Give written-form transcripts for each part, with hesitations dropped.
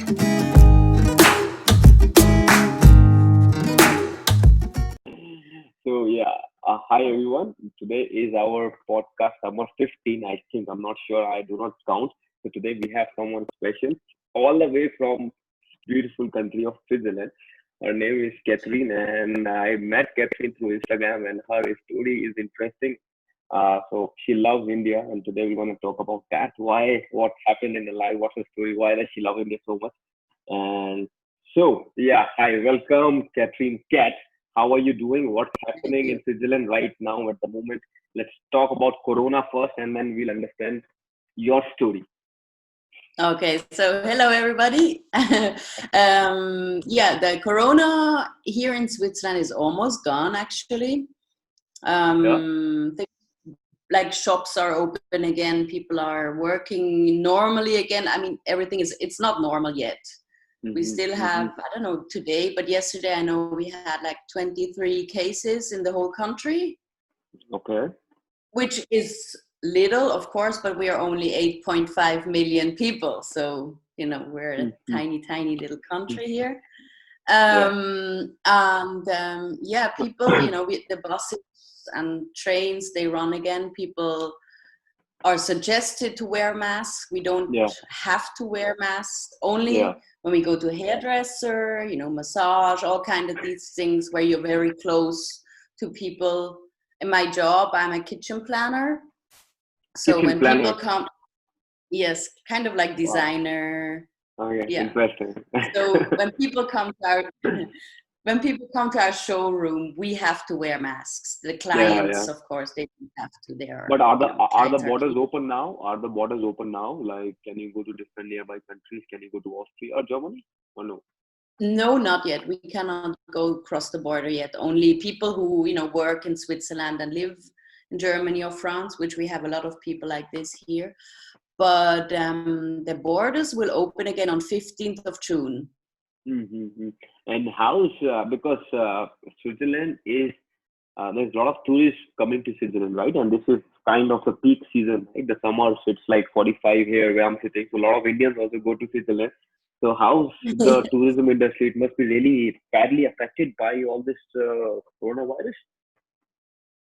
So yeah, hi everyone. Today is our podcast number 15. I think I'm not sure. I do not count. So today we have someone special, all the way from beautiful country of Switzerland. Her name is Catherine, and I met Catherine through Instagram, and her story is interesting. So she loves India, and today we're going to talk about that. Why? What happened in the life? What's her story? Why does she love India so much? And so, yeah, hi, welcome, Catherine Cat. How are you doing? What's Thank happening you. in Switzerland right now at the moment? Let's talk about Corona first, and then we'll understand your story. Okay, so hello everybody. Yeah, the corona here in Switzerland is almost gone actually. Yeah. Things like shops are open again, people are working normally again. I mean, it's not normal yet. We Mm-hmm, still mm-hmm. have, I don't know, today, but yesterday I know we had like 23 cases in the whole country, Okay. which is little, of course, but we are only 8.5 million people. So, we're a Mm-hmm. tiny, tiny little country here. Yeah. Yeah, people, the buses and trains, they run again. People are suggested to wear masks. We don't Yeah. have to wear masks. Yeah. Only when we go to a hairdresser, massage, all kind of these things where you're very close to people. In my job, I'm a kitchen planner. So Kitchen when people planner. come, yes, kind of like Wow. designer. Okay. Yeah. Interesting. So when people come to our when people come to our showroom, we have to wear masks. The Yeah. clients, Yeah. of course, they don't have to. They are, But are the clients are borders clean. open now? Are the borders open now? Like, can you go to different nearby countries? Can you go to Austria or Germany? Or no? No, not yet. We cannot go across the border yet. Only people who, work in Switzerland and live in Germany or France, which we have a lot of people like this here. But the borders will open again on 15th of June. Mm-hmm. And how's because Switzerland is there's a lot of tourists coming to Switzerland, right? And this is kind of the peak season, right? The summer, so it's like 45 here where I'm sitting. So a lot of Indians also go to Switzerland. So how's the tourism industry? It must be really badly affected by all this coronavirus.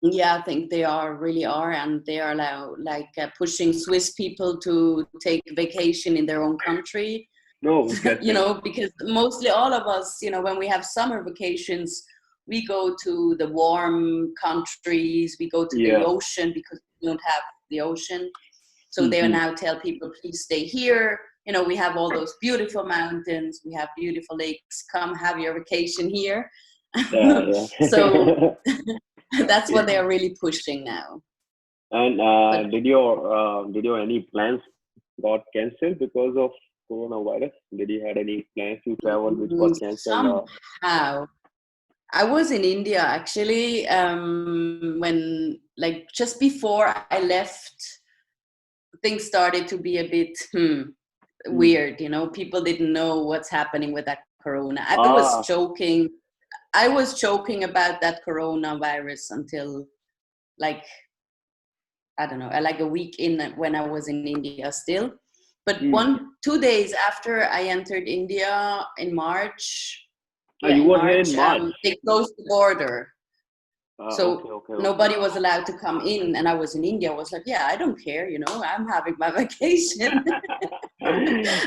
Yeah, I think they really are, and they are now like pushing Swiss people to take vacation in their own country. No, interesting. Because mostly all of us, when we have summer vacations, we go to the warm countries, we go to the Yeah. ocean because we don't have the ocean. So they Mm-hmm. now tell people, please stay here. We have all those beautiful mountains, we have beautiful lakes, come have your vacation here. Yeah, So yeah. that's what they are really pushing now. And But did your any plans got cancelled because of coronavirus? Did you had any plans to travel which got cancelled? somehow I was in India actually, when like just before I left, things started to be a bit Hmm. weird. People didn't know what's happening with that corona. I was Ah, joking. I was joking about that coronavirus until like, I don't know, like a week in when I was in India still. But hmm. 2 days after I entered India in March, You in were here in March, March. they closed the border. Okay, So okay, okay. nobody was allowed to come in. And I was in India. I was like, yeah, I don't care. I'm having my vacation.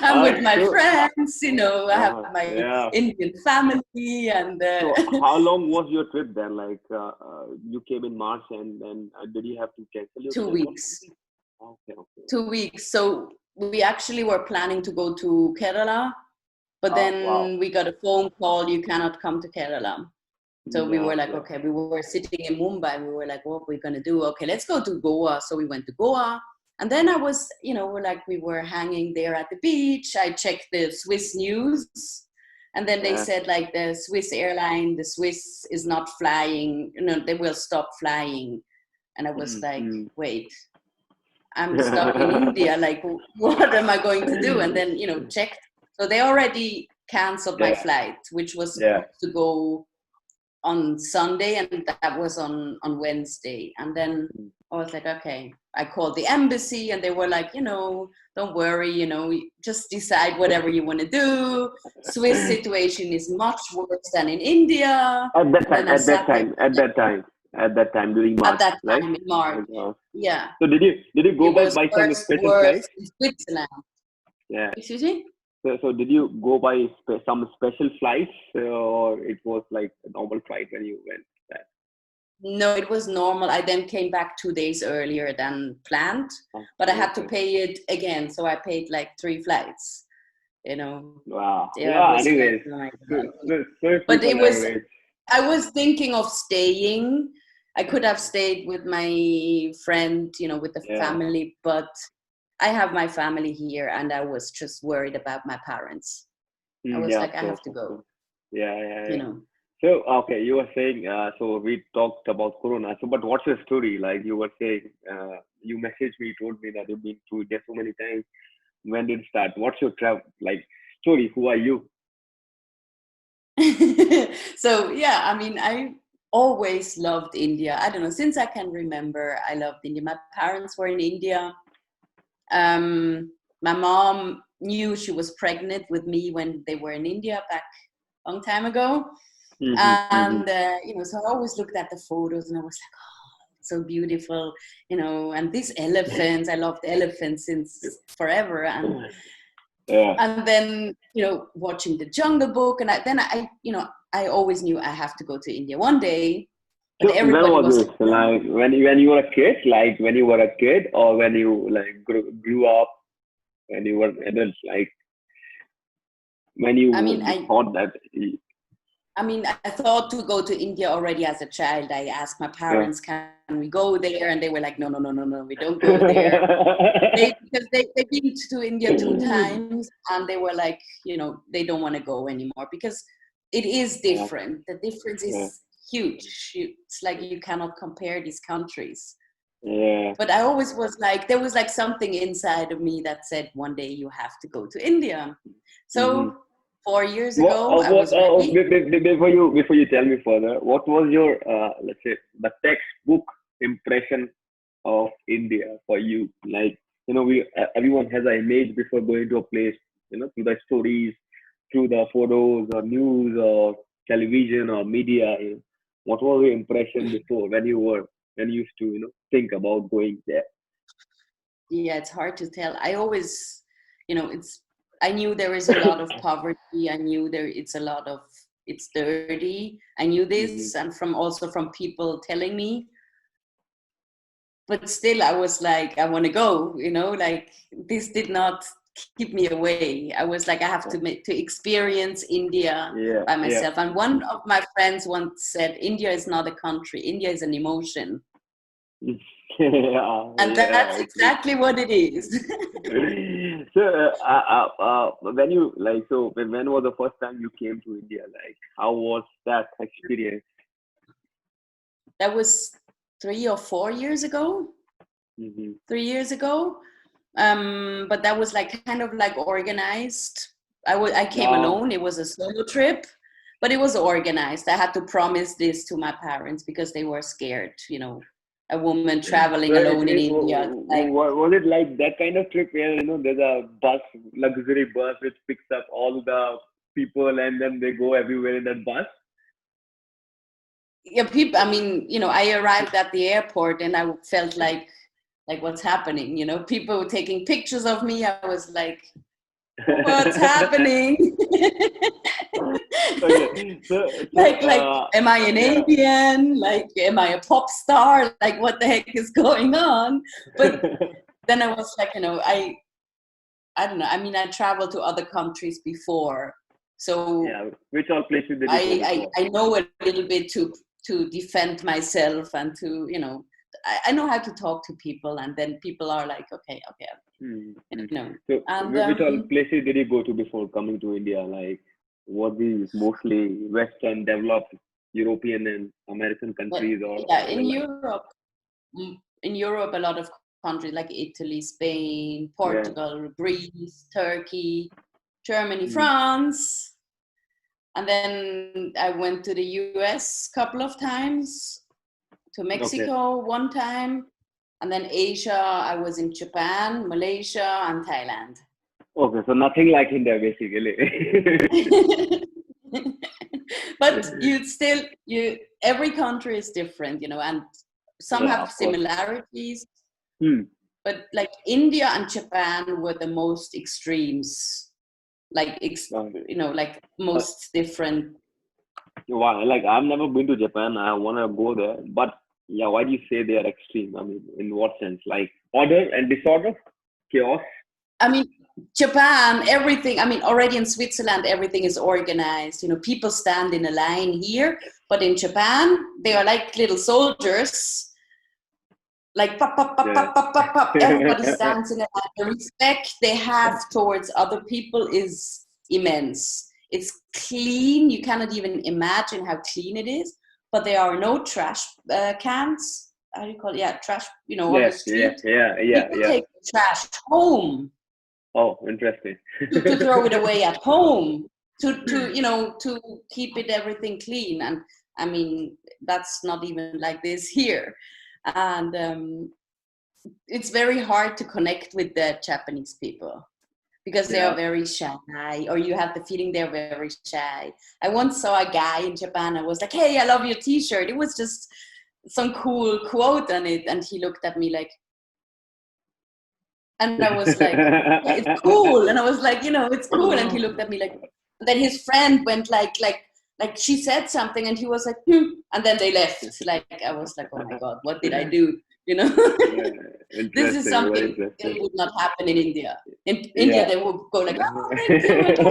I'm with my So, friends. I have my yeah. Indian family. And So, how long was your trip then? Like, you came in March, and then did you have to cancel your two trip or weeks. something? Okay, okay. 2 weeks. So we actually were planning to go to Kerala. But Wow. then we got a phone call, you cannot come to Kerala. So we Yeah, were like, yeah. okay, we were sitting in Mumbai. We were like, what are we going to do? Okay, let's go to Goa. So we went to Goa. And then I was, we were hanging there at the beach. I checked the Swiss news. And then they Yeah. said, like, the Swiss airline, the Swiss is not flying. They will stop flying. And I was like, Mm-hmm. wait, I'm stuck in India. Like, what am I going to do? And then, checked. So they already canceled my Yeah, flight, which was yeah. supposed to go on Sunday, and that was on Wednesday. And then I was like, okay. I called the embassy and they were like, don't worry, just decide whatever you want to do. Swiss situation is much worse than in India. At that And time, then I sat there at that time during at March, that right? time in March. Uh, Yeah, So did you go it by was some worse, special worse flight? in Switzerland. Yeah. Excuse me? So did you go by some special flights, or it was like a normal flight when you went there? No, it was normal. I then came back 2 days earlier than planned, Oh, but I had to okay. pay it again. So I paid like 3 flights. You know, Wow. there Yeah. was like, Anyways, oh my so, God. so But people it are was, rich. I was thinking of staying. I could have stayed with my friend, with the Yeah. family, but I have my family here and I was just worried about my parents. I was Yeah. like, Of I course. have to Of go, course. Yeah. Yeah. you Yeah. know. So okay, you were saying. So we talked about Corona. So, but what's your story? Like you were saying, you messaged me, told me that you've been to India so many times. When did it start? What's your travel like story? Who are you? So yeah, I mean, I always loved India. I don't know, since I can remember, I loved India. My parents were in India. My mom knew she was pregnant with me when they were in India back a long time ago. Mm-hmm. Mm-hmm. And, so I always looked at the photos and I was like, oh, it's so beautiful, and these elephants, I loved elephants since forever. Yeah. And then, watching the Jungle Book. And I always knew I have to go to India one day, but So when everybody was was this? like, no. Like when you were a kid? Like when you were a kid, or when you like grew up? When you were adult? Like when I mean, you I, thought that? I mean, I thought to go to India already as a child. I asked my Yeah. parents, can we go there? And they were like, no, no, no, no, no, we don't go there. Because they've been to India 2 times and they were like, they don't want to go anymore because it is Yeah. different. The difference Yeah. is huge. It's like you cannot compare these countries. Yeah. But I always was like, there was like something inside of me that said, one day you have to go to India. Mm-hmm. So 4 years ago, I What? was ready. Before you tell me further, what was your let's say the textbook impression of India for you? Like we everyone has an image before going to a place. Through the stories, through the photos or news or television or media. What was your impression before when you used to think about going there? Yeah, it's hard to tell. I always, I knew there is a lot of poverty. I knew it's dirty. I knew Hmm. this, and also from people telling me. But still, I was like, I want to go. Like this did not keep me away. I was like, I have to experience India Yeah, by yeah. myself. And one of my friends once said, India is not a country. India is an emotion, Yeah, and yeah, that's it's exactly what it is. so when you like so when was the first time you came to India? Like how was that experience? That was 3 or 4 years ago. Hmm. 3 years ago. But that was like kind of like organized. I came Ah, alone. It was a solo trip, but it was organized. I had to promise this to my parents because they were scared. A woman so traveling alone in India. Like, was it like that kind of trip where there's a bus, luxury bus which picks up all the people and then they go everywhere in that bus? yeah, people. I mean, I arrived at the airport and I felt like what's happening. People were taking pictures of me. I was like, what's happening? Okay, so like am I an yeah. alien, like am I a pop star, like what the heck is going on? But then I was like, I don't know, I mean, I traveled to other countries before, so Yeah, which all places did you go before? I know a little bit to defend myself and to I know how to talk to people, and then people are like, okay, okay, Hmm. Hmm. you know So, and which all places did you go to before coming to India? Like, was these mostly Western, developed European and American but countries, or yeah, were like, in Europe, a lot of countries like Italy, Spain, yeah, Portugal, Greece, Turkey, Germany, hmm, France. And then I went to the US a couple of times, to okay, Mexico one time. And then Asia, I was in Japan, Malaysia, and Thailand. Okay, so nothing like India, basically. But every country is different, and some Yeah, have of course. similarities. Hmm. But like India and Japan were the most extremes, like like Uh, most different. Why? Like, I've never been to Japan. I want to go there. But yeah, why do you say they are extreme? I mean, in what sense? Like order and disorder, chaos. I mean, Japan, everything. I mean, already in Switzerland, everything is organized. People stand in a line here, but in Japan, they are like little soldiers. Like pop, pop, pop, Yeah. pop, pop, pop, pop. Everybody stands in a line. The respect they have towards other people is immense. It's clean. You cannot even imagine how clean it is. But there are no trash cans. How do you call it? Yeah, trash. On the Yes. Yeah. street. Yeah. Yeah. People Yeah. take the trash home Oh, interesting. to throw it away at home to keep everything clean. And I mean, that's not even like this here. And it's very hard to connect with the Japanese people because they are Yeah. very shy, or you have the feeling they're very shy. I once saw a guy in Japan. I was like, "Hey, I love your T-shirt." It was just some cool quote on it, and he looked at me like, and I was like, "Yeah, it's cool." And I was like, "It's cool." And he looked at me like. And then his friend went like she said something, and he was like, and then they left. Like I was like, "Oh my God, what did I do?" Yeah, This is interesting. Very something that interesting. would not happen in India. In India, Yeah. they would go like, "Oh, thank you."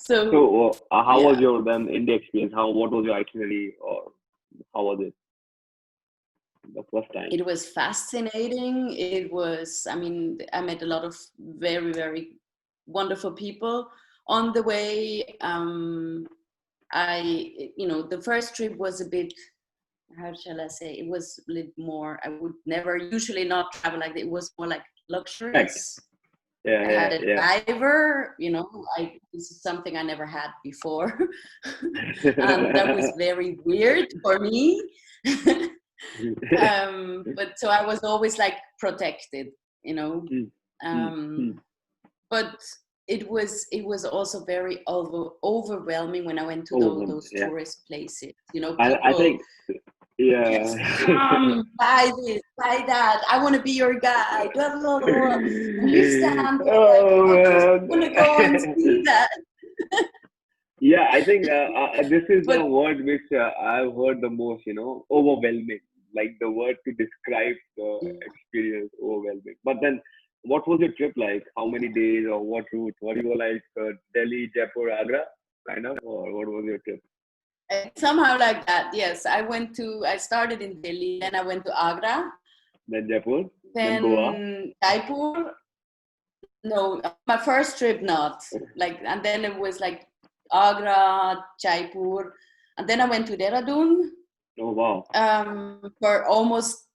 So So, how was yeah, your then India experience? What was your itinerary, or how was it the first time? it was fascinating. It was, I mean, I met a lot of very, very wonderful people on the way. The first trip was a bit, how shall I say, it was a little more, I would never usually not travel like that. It was more like Right. luxurious. Yeah, I yeah, had a driver, this is something I never had before. And that was yeah. very weird for me. But so I was always like protected, you know. Mm, mm, Um, mm. but it was also very overwhelming when I went to Overwhelmed. those Yeah. tourist places. I People, think, yeah. yes, come buy this, buy that. I want to be your guide. Blah, blah, blah, blah. And you stand there like, Oh I just man. want to go and see that. Yeah, I think this is the But word which I've heard the most, overwhelming. Like the word to describe the experience, overwhelming. But then, what was your trip like? How many days or what route? Were you like Delhi, Jaipur, Agra, kind of, or what was your trip? somehow like that, yes. I started in Delhi, then I went to Agra, Then Jaipur, then Goa. then Jaipur. No, my first trip not. Like, and then it was like Agra, Jaipur, and then I went to Dehradun Oh wow. for almost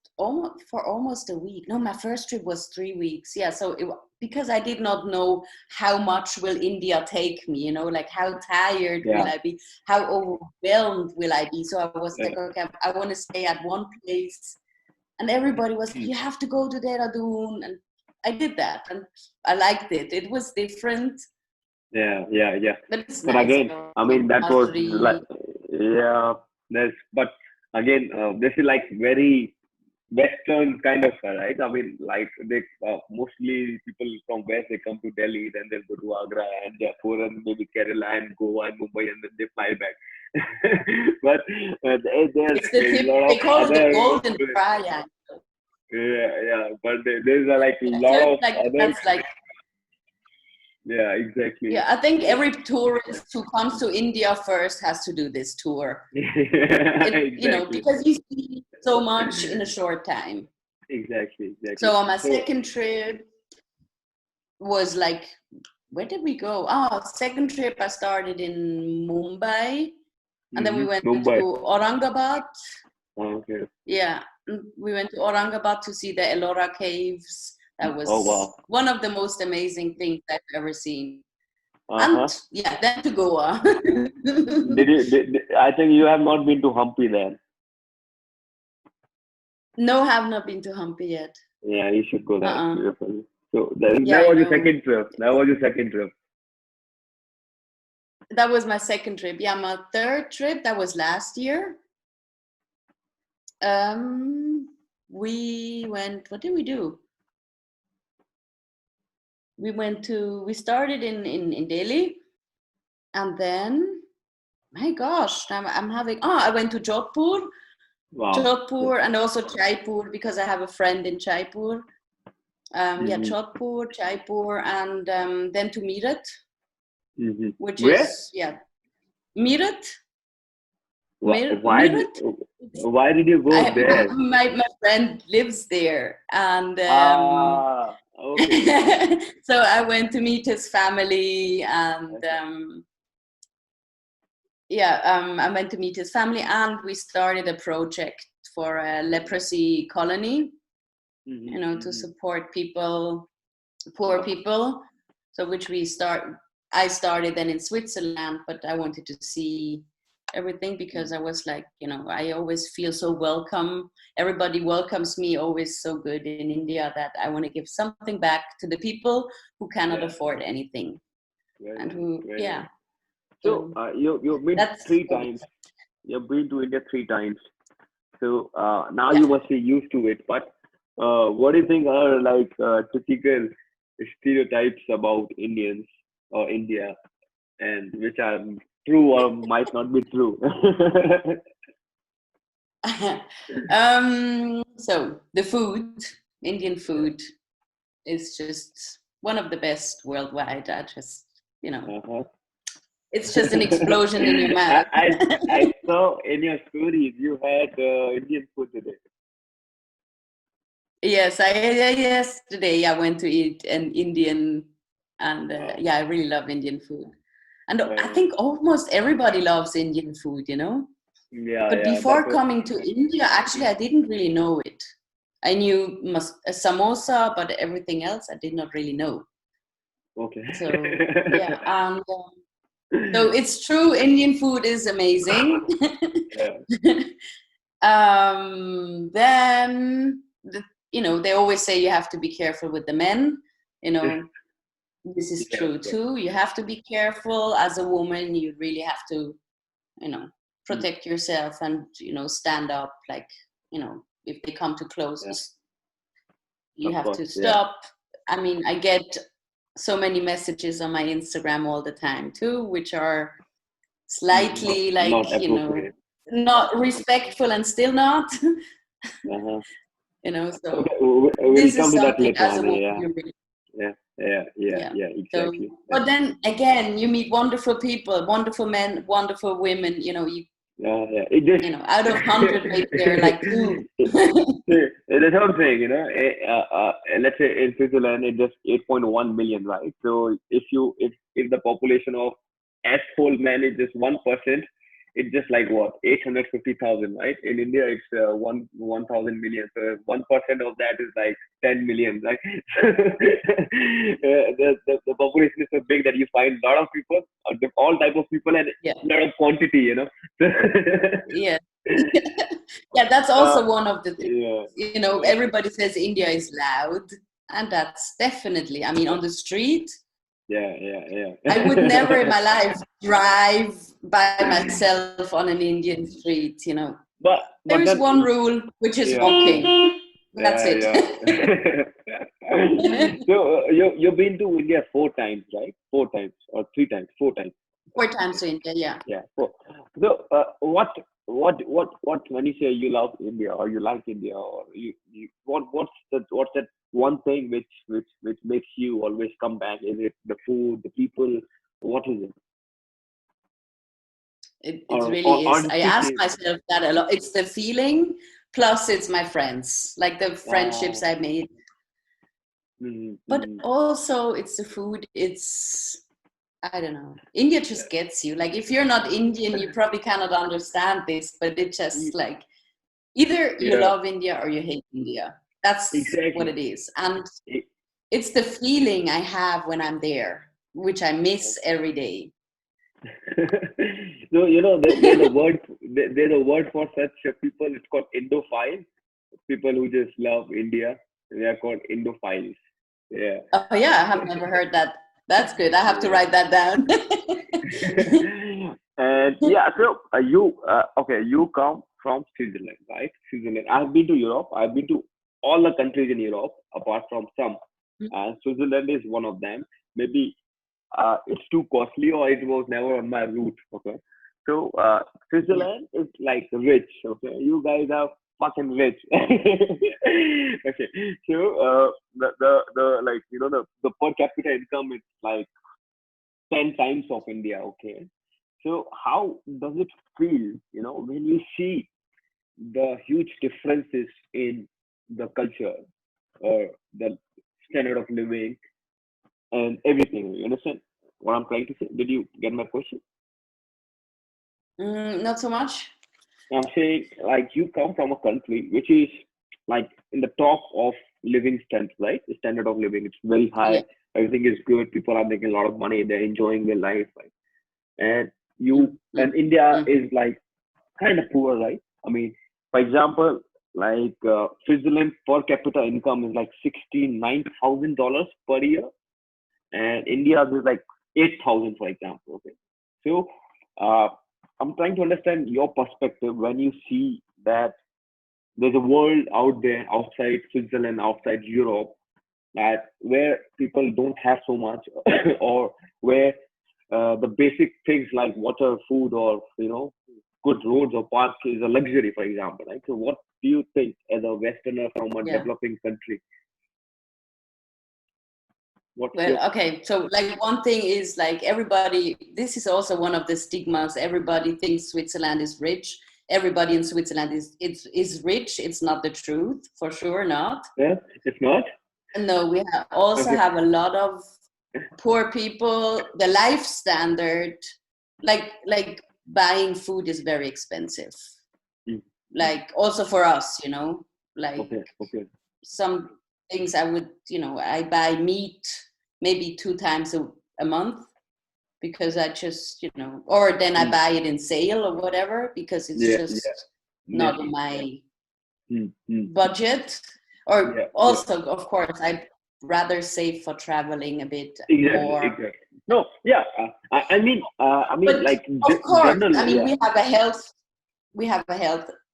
a week. No, my first trip was 3 weeks. Yeah, so because I did not know how much will India take me, like how tired will Yeah. I be, how overwhelmed will I be. So I was Yeah. like, okay, I want to stay at one place, and everybody was like, Hmm. you have to go to Dehradun, and I did that, and I liked it. It was different, Yeah, yeah, yeah. but it's But nice. again, I mean, that was like, Masuri. yeah, but again, this is like very Western kind of, right? I mean, like they mostly people from West, they come to Delhi, then they'll go to Agra and Jaipur and maybe Kerala and Goa and Mumbai, and then they fly back. But there's It's the a tip. lot They of call it the other, golden triangle. yeah, yeah. But there's like a Yeah, so lot it's of like other, that's like, yeah, exactly. yeah. I think every tourist who comes to India first has to do this tour. Exactly. Because you see so much in a short time. Exactly, exactly. So on my So, second trip was like, where did we go? Second trip I started in Mumbai, and then we went to Mumbai. Aurangabad. Okay. Yeah, we went to Aurangabad to see the Ellora caves. That Oh was wow. one of the most amazing things I've ever seen. And Uh-huh. yeah, then to Goa. I think you have not been to Hampi then. No, have not been to Hampi yet. Yeah, you should go there. It's Uh-uh. beautiful. So Yeah, that I was your know. second trip. That was your second trip. That was my second trip. Yeah, my third trip, that was last year. We went, what did we do? We started in Delhi, and then, my gosh, I'm having, I went to Wow. Jodhpur and also Jaipur because I have a friend in Jaipur. Yeah, Mm-hmm. Jodhpur, Jaipur, and then to Meerut, Mm-hmm. which Where? is, yeah, Meerut, Why? Meerut. Why did you go there? My friend lives there, and Ah, okay, okay. so I went to meet his family, and Okay. yeah, I went to meet his family, and we started a project for a leprosy colony, Mm-hmm. you know, to Mm-hmm. support people, poor people. So I started then in Switzerland, but I wanted to see everything because I was like, you know, I always feel so welcome. Everybody welcomes me always so good in India that I want to give something back to the people who cannot Yeah, afford anything very and nice, who, very yeah. nice. So So you've been that's three times. You've been to India three times. So now yeah. you must be used to it. But what do you think are like typical stereotypes about Indians or India, and which are true or might not be true? So the food, Indian food, is just one of the best worldwide. I just, you know, Uh-huh. it's just an explosion in your mouth. I saw in your stories you had Indian food today. Yes, yesterday I went to eat an Indian, and Wow. yeah, I really love Indian food. And I Very nice. think almost everybody loves Indian food, you know. Yeah, But yeah, that before was coming to India, actually, I didn't really know it. I knew a samosa, but everything else I did not really know. okay. So yeah, and so it's true. Indian food is amazing. Yeah. Then you know, they always say you have to be careful with the men. You know, this is Yeah, of true course. too. You have to be careful as a woman. You really have to, you know, Mm, protect yourself and, you know, stand up. Like, you know, if they come too close, yeah, you of have course. to Yeah. stop. I mean, I get so many messages on my Instagram all the time too, which are Not slightly not like, you know, appropriate. not respectful and still not. Uh-huh. You know, so Okay, we'll this is come to that something later as a on. woman Yeah, you really, yeah, yeah, yeah, yeah. yeah. So Exactly. Yeah, but then again you meet wonderful people, wonderful men, wonderful women, you know, yeah, yeah. It just you know, out of 100 maybe there are like two. that's what I'm saying. Let's say in Switzerland, it's just 8.1 million, right? So if the population of asshole men is just 1%, it's just like what 850,000, right? In India, it's 1,000 million. So 1% of that is like 10 million, right? The population is so big that you find a lot of people, all type of people, and Yeah, a lot of quantity. yeah. Yeah, that's uh, also one of the things. yeah, You know, yeah, everybody says India is loud, and that's definitely, I mean, on the street, yeah, I would yeah. never in my life drive by myself on an Indian street, you know. but There but is then one rule, which is yeah, walking. That's yeah, it. yeah. So you've been to India four times, right? Four times or three times? Four times. 4 times to India, yeah. Yeah. Four. So what when you say you love India or you like India or you what's that one thing which makes you always come back? Is it the food, the people? What is it? It Or really or is. the I ask city? myself that a lot. It's the feeling, plus it's my friends, like the Ah, friendships I made. But mm. also it's the food. I don't know. India just gets you. Like if you're not Indian, you probably cannot understand this, but it just like either you Yeah, love India or you hate India. That's what exactly. it is. And E- it's the feeling I have when I'm there, which I miss every day. So there's a word for such people. It's called Indophile. people who just love India. They are called Indophiles. Yeah. Oh yeah, I have never heard that. That's good. I have to Yeah. write that down. And yeah, so you okay? You come from Switzerland, right? Switzerland. I've been to Europe. I've been to all the countries in Europe, apart from some. And Switzerland is one of them. Maybe it's too costly, or it was never on my route. Okay, so Yeah. Switzerland is like rich. Okay, you guys are fucking rich. Okay, so the like the per capita income is like 10 times of India. Okay, so how does it feel? When you see the huge differences in the culture or the standard of living and everything. You understand what I'm trying to say? Did you get my question? Not so much. I'm saying like you come from a country which is like in the top of living standard, right? The standard of living, it's very Yeah. high. Everything is good. People are making a lot of money. They're enjoying their life, right? And you Mm, mm, and India mm. is like kind of poor, right? I mean, for example, like Switzerland per capita income is like $69,000 per year, and India is like 8,000, for example. Okay, so uh, I'm trying to understand your perspective when you see that there's a world out there outside Switzerland, outside Europe, that where people don't have so much, or where the basic things like water, food, or good roads or parks is a luxury, for example, right? So, what do you think as a Westerner from a Yeah. developing country? What's Well, your okay. So, like, one thing is like everybody. This is also one of the stigmas. Everybody thinks Switzerland is rich. Everybody in Switzerland is rich. It's not the truth, for sure not. yeah? If not, No, we also okay. have a lot of poor people. The life standard, like buying food is very expensive. Mm, mm. Like also for us, like Okay, okay. some things I buy meat maybe 2 times a month because I just, or then I Mm. buy it in sale or whatever because it's Yeah, yeah, just yeah, not in yeah. my Mm, mm. budget. Or Yeah, yeah. also, of course, I'd rather save for traveling a bit Exactly, more. exactly. No, yeah. I mean, But like of course, I general, mean, yeah, we have a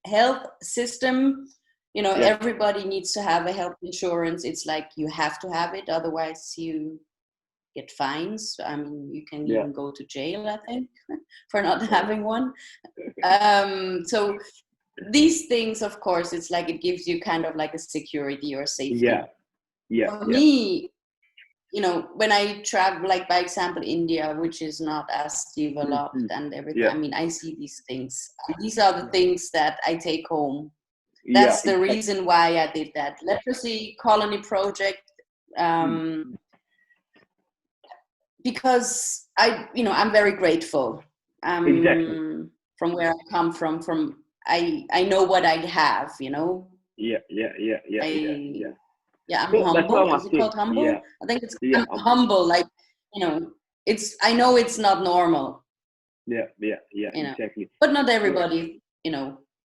health system. yeah, Everybody needs to have a health insurance. It's like you have to have it, otherwise you get fines. I mean, you can yeah. even go to jail, I think, for not Oh, having one. So these things, of course, it's like it gives you kind of like a security or yeah, safety. yeah, For yeah. me, when I travel, like by example, India, which is not as Mm, developed mm. and everything, Yeah, I mean, I see these things. These are the things that I take home. yeah, That's the exactly. reason why I did that leprosy colony project. Mm, Um, because I'm very grateful exactly. from where I come from. I know what I have. Yeah, yeah, yeah, yeah, yeah, I yeah. Yeah, I'm So that's what humble. I'm Is it asking. called humble? Yeah, I think it's yeah, I'm humble. Like it's I know it's not normal. yeah, yeah, yeah, You know, exactly. but not So everybody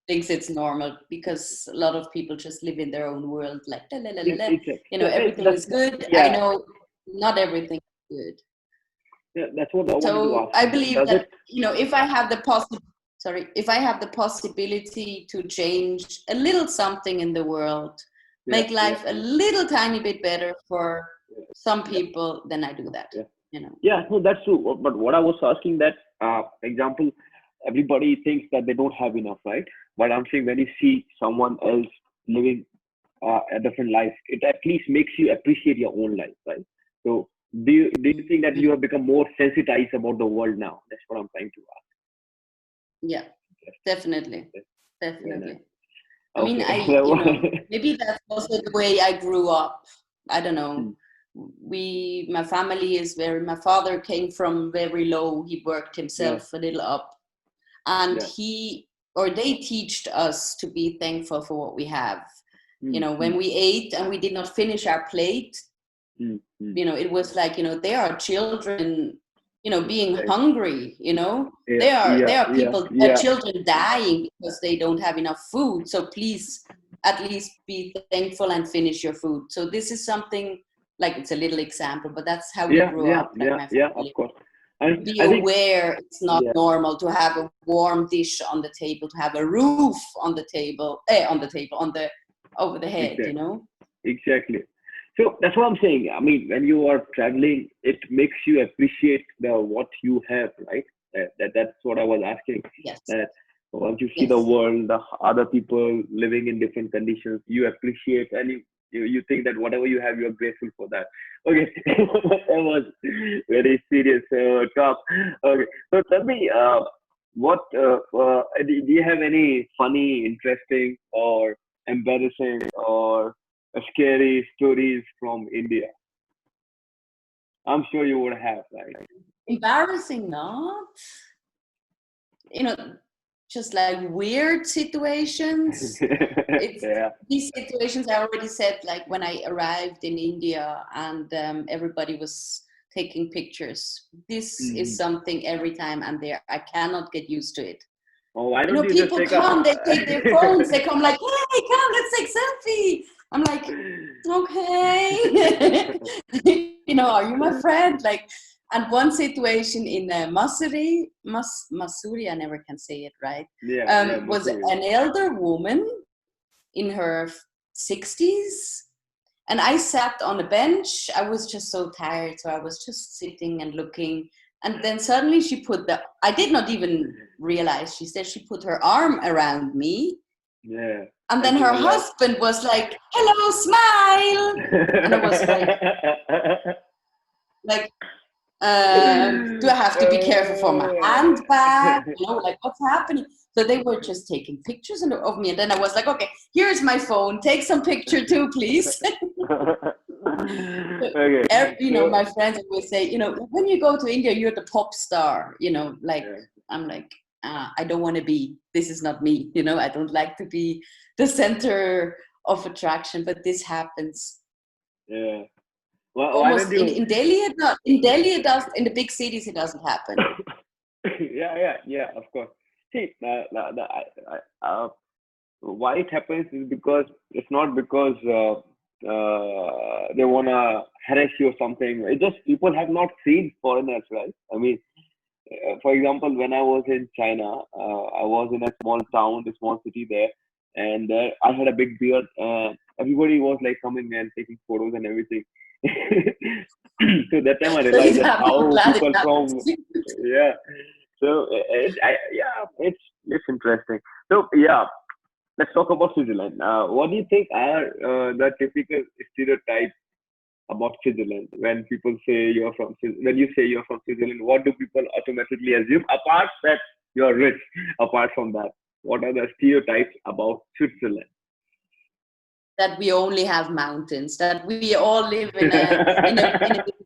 thinks it's normal because a lot of people just live in their own world. Like la, la, la, la, la. exactly. So Everything is good. I yeah, know not everything is good. yeah, that's what I wanted to So ask. I believe Does it? that if I have the possibility to change a little something in the world, Yeah, make yeah, life a little tiny bit better for some yeah, people, then I do that. yeah. You know. Yeah, no, that's true. But what I was asking that, example, everybody thinks that they don't have enough, right? But I'm saying when you see someone else living a different life, it at least makes you appreciate your own life, right? So, do you think that Mm. you have become more sensitized about the world now? That's what I'm trying to Yeah, ask. definitely, Yes, very nice. definitely. I mean, Okay. So, maybe that's also the way I grew up. I don't know. mm, My family is my father came from very low. He worked yeah, himself a little up, and yeah. they teached us to be thankful for what we have. Mm, When mm, we ate and we did not finish our plate, mm, mm. it was like, there are children, being Right. hungry, Yeah, there yeah, are yeah, people, yeah. children dying because they don't have enough food. So please at least be thankful and finish your food. So this is something, like, it's a little example, but that's how we grew up, like my of family. course. And Be I think, aware it's not yeah, normal to have a warm dish on the table, to have a roof on the table, over the head, you exactly. know? Exactly. So that's what I'm saying. I mean, when you are traveling, it makes you appreciate the what you have, right? That's what I was asking. Yes, That once you see the yes. world, the other people living in different conditions, you appreciate, and you think that whatever you have, you are grateful for that. Okay, that was very serious talk. Okay, so tell me, what do you have any funny, interesting, or embarrassing, or scary stories from India? I'm sure you would have, right? Embarrassing, not? You know, just like weird situations. It's Yeah. these situations I already said, like when I arrived in India and everybody was taking pictures. This is Mhm. something every time I'm there. I cannot get used to it. Oh, why You don't know, you just people take a? come, they take their phones, they come like, hey, come, let's take selfie. I'm like, okay. You know, are you my friend? Like, and one situation in Masuri, I never can say it right, Yeah, yeah, was Missouri. an elder woman in her 60s. And I sat on a bench. I was just so tired. So I was just sitting and looking. And then suddenly she I did not even realize, she said she put her arm around me. Yeah, And and then you her were like, husband was like, hello, smile. And I was like, do I have to be careful for my handbag? You know, like what's happening? So they were just taking pictures of me. And then I was like, okay, here's my phone. Take some picture too, please. okay, You know, so my friends always say, you know, when you go to India, you're the pop star. You know, like yeah, I'm like, I don't want to be. This is not me. You know, I don't like to be the center of attraction. But this happens yeah. Why don't almost you? in Delhi. It not in Delhi. It does. In the big cities, it doesn't happen. Yeah, of course. See, why it happens is because it's not because they wanna harass you or something. It's just people have not seen foreigners, right? I mean, for example, when I was in China, I was in a small town, a small city there, and there I had a big beard, and everybody was like coming and taking photos and everything. So that time I So realized that I'm how glad it people happens. from, yeah. So yeah, it's interesting. So yeah, let's talk about Switzerland. What do you think are the typical stereotypes about Switzerland? When people say you're from when you say you're from Switzerland, what do people automatically assume? Apart that you're rich, apart from that, what are the stereotypes about Switzerland? That we only have mountains. That we all live in a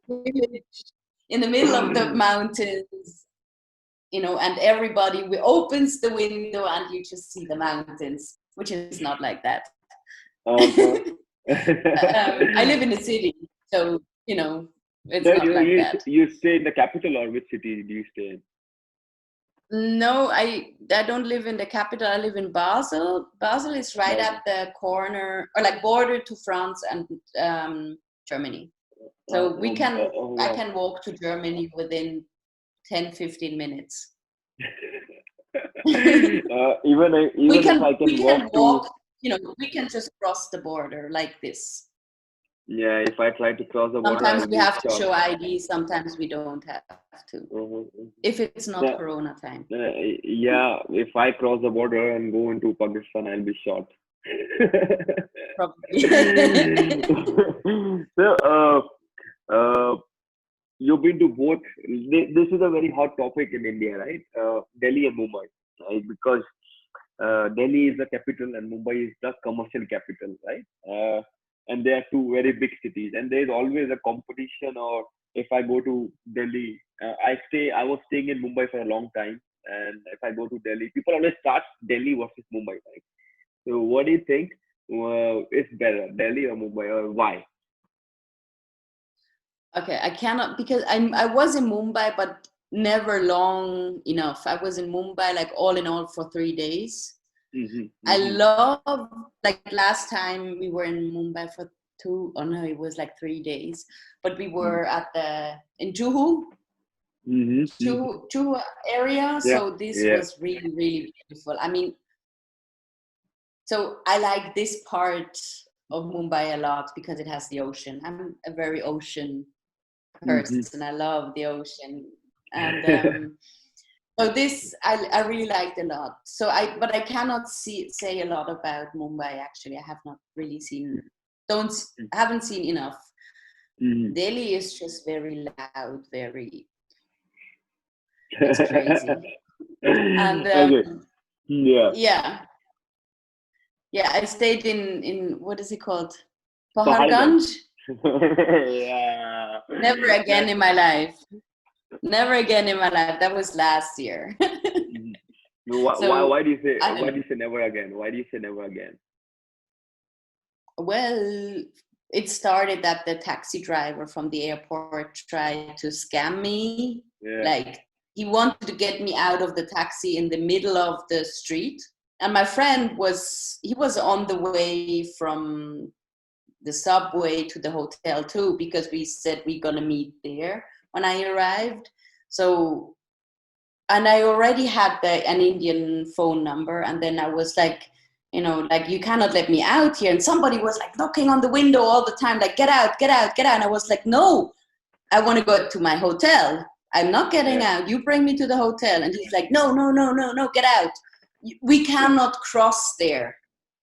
village in the middle of the mountains. You know, and everybody opens the window and you just see the mountains, which is not like that. Okay. I live in a city, so you know it's So not like that. you stay in the capital, or which city do you stay in? No, I don't live in the capital. I live in Basel. Basel is right Basel. at the corner, or like border to France and Germany. So I Wow. can walk to Germany within 10-15 minutes. Even if I We can walk can to, walk, you know, we can just cross the border like this. yeah, if I try to cross the border, Sometimes I'll we be have to shot. show ID, sometimes we don't have to. Mhm. If it's not The, Corona time. yeah, if I cross the border and go into Pakistan, I'll be shot. Probably. So, uh, you've been to both. This is a very hot topic in India, right? Delhi and Mumbai, right? Because Delhi is the capital and Mumbai is the commercial capital, right? And they are two very big cities, and there is always a competition. Or if I go to Delhi, I was staying in Mumbai for a long time, and if I go to Delhi, people always start Delhi versus Mumbai, right? So, what do you think? Is better, Delhi or Mumbai, or why? Okay, I cannot because I was in Mumbai, but never long enough. I was in Mumbai like all in all for 3 days. I love, like last time we were in Mumbai for it was like 3 days, but we were in Juhu area. Yeah, So this yeah. was really, really beautiful. I mean, so I like this part of Mumbai a lot because it has the ocean. I'm a very ocean person. I love the ocean. And so this I really liked a lot. But I cannot say a lot about Mumbai actually. I have not really haven't seen enough. Delhi is just very loud, it's crazy. And Okay. Yeah. yeah, I stayed in what is it called? Pahalgam. Paharganj. Yeah. Never again in my life. Never again in my life. That was last year. So Why do you say I don't know. never again? Why do you say never again? Well, it started that the taxi driver from the airport tried to scam me. Yeah. Like, he wanted to get me out of the taxi in the middle of the street. And my friend was on the way from the subway to the hotel too, because we said we're gonna meet there when I arrived. So, and I already had an Indian phone number, and then I was like, like, you cannot let me out here. And somebody was like knocking on the window all the time, like, get out, get out, get out. And I was like, no, I want to go to my hotel. I'm not getting out. You bring me to the hotel. And he's like, no, no, no, no, no, get out. We cannot cross there.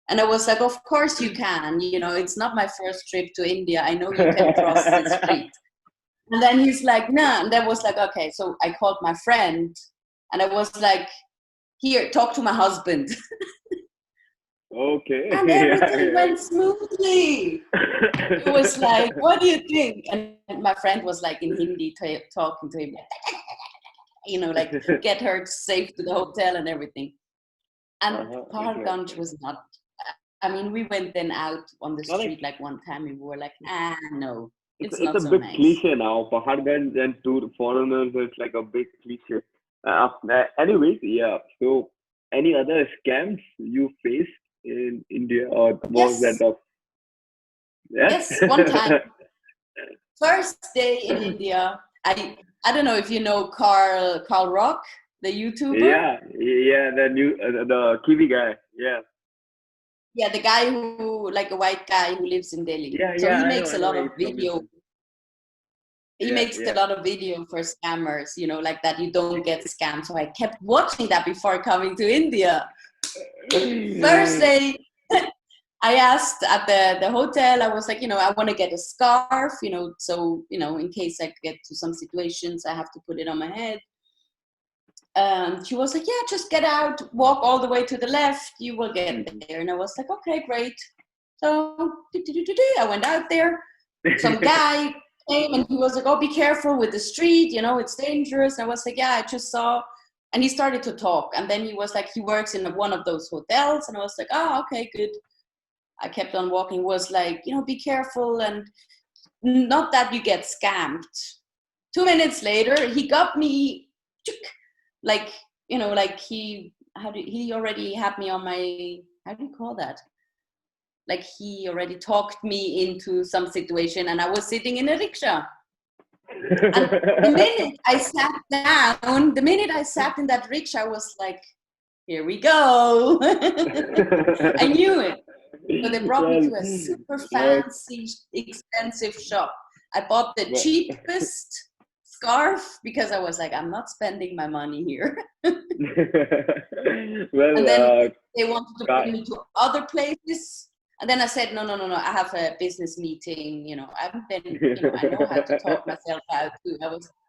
And I was like, of course you can. It's not my first trip to India. I know you can cross the street. And then he's like, no. And that was like, okay. So I called my friend and I was like, here, talk to my husband. Okay. And everything went smoothly. It was like, what do you think? And my friend was like in Hindi talking to him, like get her safe to the hotel and everything. And Paharganj was not. I mean, we went then out on the street like one time and we were like, no, it's not so nice. It's a big cliche now. Paharganj and tour foreigners, it's like a big cliche. Anyways, yeah. So, any other scams you faced in India, or was that a... Yes, one time. First day in India, I don't know if you know Carl Rock, the YouTuber. Yeah, the Kiwi guy. Yeah. Yeah, the guy who, like a white guy who lives in Delhi. Yeah, so yeah, he makes a lot of video. He makes a lot of video for scammers, like that you don't get scammed. So I kept watching that before coming to India. First day, I asked at the hotel, I was like, I want to get a scarf, so, in case I get to some situations, I have to put it on my head. She was like, yeah, just get out, walk all the way to the left, you will get there. And I was like, okay, great. So I went out there. Some guy came and he was like, oh, be careful with the street, it's dangerous. And I was like, yeah, I just saw. And he started to talk. And then he was like, he works in one of those hotels. And I was like, oh, okay, good. I kept on walking, was like, be careful. And not that you get scammed. 2 minutes later, he got me, like, like he already had me on my, how do you call that? Like he already talked me into some situation and I was sitting in a rickshaw. And the minute I sat in that rickshaw, I was like, here we go. I knew it. So they brought me to a super fancy, expensive shop. I bought the cheapest scarf because I was like, I'm not spending my money here. And then they wanted to bring me to other places. And then I said, no, I have a business meeting. I know how to talk myself out too.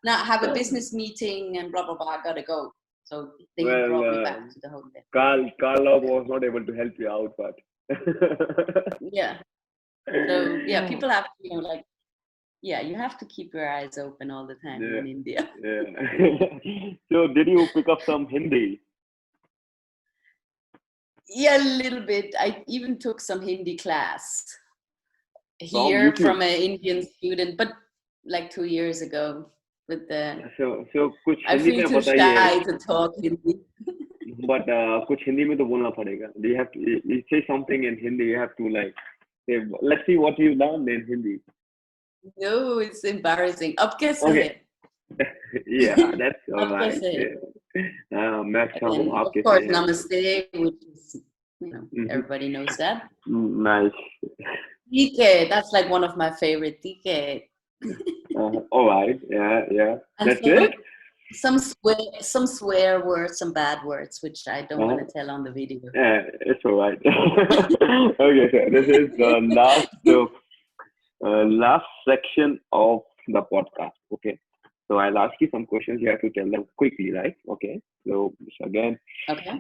I have a business meeting and blah, blah, blah, I gotta go. So they brought me back to the hotel. Carl was not able to help you out, but... Yeah. So, yeah, people have to, you have to keep your eyes open all the time in India. Yeah. So did you pick up some Hindi? Yeah, a little bit. I even took some Hindi class here from an Indian student, but like 2 years ago with the... So कुछ I Hindi feel में too बताइए. shy to talk Hindi. but कुछ हिंदी में तो बोलना पड़ेगा. You have to you say something in Hindi. You have to like say, let's see what you learned in Hindi. No, it's embarrassing. Up कैसे Okay. है? Yeah, that's all Up right. कैसे है? मैं अच्छा हूँ. And आप of कैसे course, हैं? namaste, which is, Mhm. everybody knows that. Nice. TK, that's like one of my favorite TK. All right. Yeah. And That's it. some swear words, some bad words, which I don't want to tell on the video. Yeah, it's all right. Okay, so this is the last section of the podcast. Okay, so I'll ask you some questions. You have to tell them quickly, right? Okay. So again, Okay.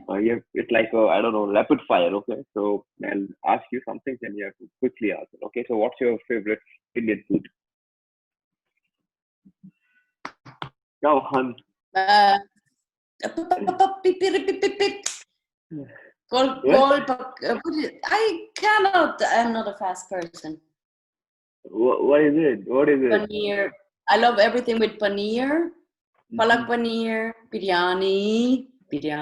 it's like I don't know, rapid fire. Okay, so I'll ask you some things and you have to quickly answer. Okay, so what's your favorite Indian food? Go on. Uh, What? I cannot. I'm not a fast person. What is it? What is it? Paneer. I love everything with paneer. Palak paneer, biryani. Okay.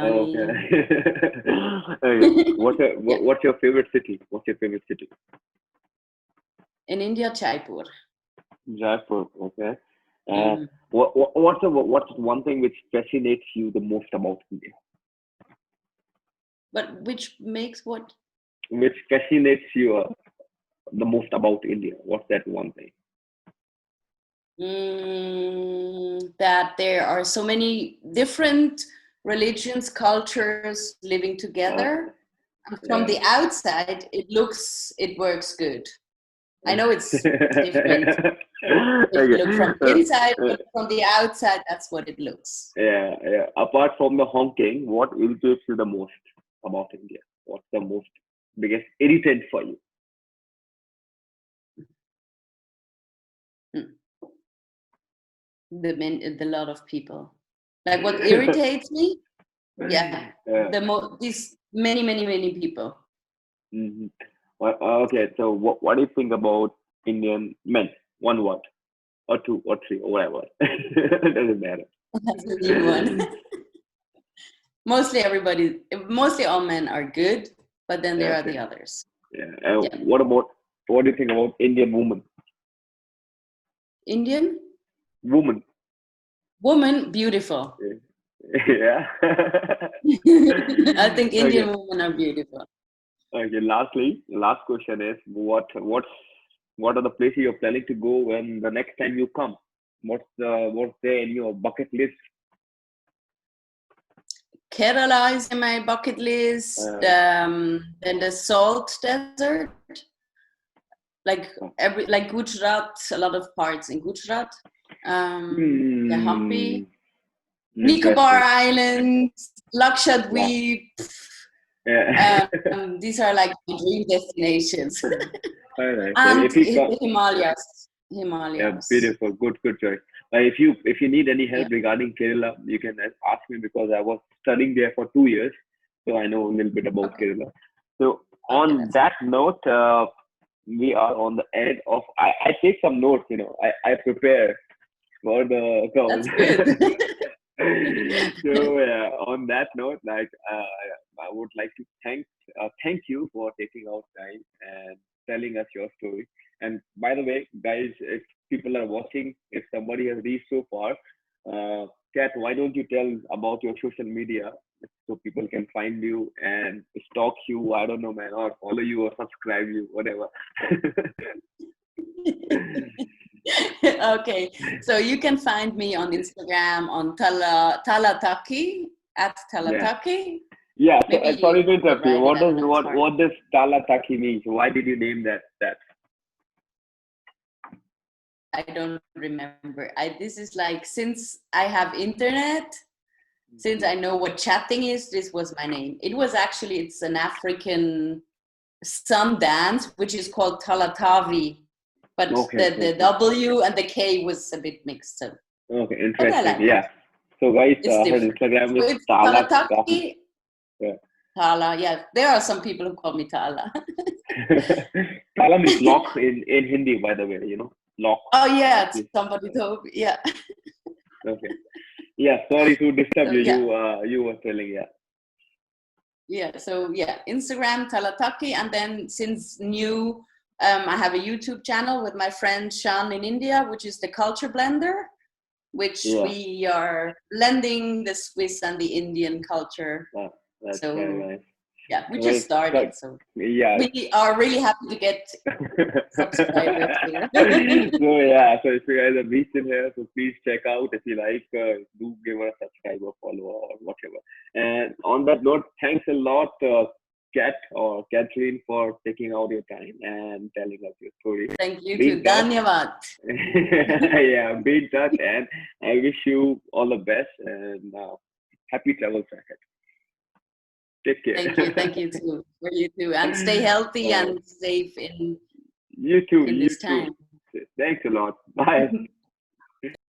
Okay. Yeah. What's your favorite city? What's your favorite city? In India, Jaipur. Jaipur. Okay. Mm. What's one thing which fascinates you the most about India? But which makes what? Which fascinates you the most about India? What's that one thing? That there are so many different religions, cultures living together. And from the outside, it works good. I know it's different if you look from inside, but from the outside, that's what it looks. Yeah. Apart from the honking, what irritates you the most about India? What's the most biggest irritant for you? The lot of people. Like what irritates me? Yeah. These many people. Mm-hmm. Well, okay, so what do you think about Indian men? One word, or two, or three, or whatever. Doesn't matter. That's a new one. Mostly all men are good, but then there are the others. Yeah. And what do you think about Indian woman? Indian? Woman. Woman, beautiful. Yeah. I think Indian women are beautiful. Okay, last question is what are the places you're planning to go when the next time you come? What's there in your bucket list? Kerala is in my bucket list. Then the salt desert, like Gujarat, a lot of parts in Gujarat. The Hampi, Nicobar Islands, Lakshadweep. Yeah. These are like the dream destinations. Right. And So the Himalayas. Yeah, beautiful, good choice. If you need any help regarding Kerala, you can ask me because I was studying there for 2 years, so I know a little bit about Kerala. So on that note, we are on the end of. I take some notes. I prepare for the call. That's good. So yeah, on that note, I would like to thank you for taking out time and telling us your story. And by the way, guys, if people are watching, if somebody has reached so far, Kat, why don't you tell about your social media so people can find you and stalk you? I don't know, man, or follow you or subscribe you, whatever. Okay, so you can find me on Instagram on Talataki at Talataki. Yeah. So, sorry to interrupt you. What does Talataki mean? Why did you name that? I don't remember. This is like since I have internet, since I know what chatting is, this was my name. It's an African sun dance, which is called Talatavi. But the W and the K was a bit mixed up. Okay, interesting. Yeah. So guys, her Instagram is Talataki. Yeah. Tala, yeah. There are some people who call me Tala. Tala means lock in Hindi, by the way, lock. Oh yeah, somebody told me. Yeah. Okay. Yeah, sorry to disturb you. You were telling, yeah. Yeah, so yeah, Instagram Talataki, and then since new, I have a YouTube channel with my friend Shan in India, which is the Culture Blender, which Yeah, we are blending the Swiss and the Indian culture. that, that's very So nice. yeah, we Well, just started, so yeah. we are really happy to get subscribers here. So yeah, so if you guys are recent here, so please check out. If you like, do give us a subscribe or follow or whatever. And on that note, thanks a lot, Kat or Catherine, for taking out your time and telling us your story. Thank you Be too. in touch. Dhanyavad. Yeah, be in touch, and I wish you all the best and happy travels ahead. Take Thank care. you too. For you too. And stay healthy Oh, and safe in you too, you this too. time. Thanks a lot. Bye.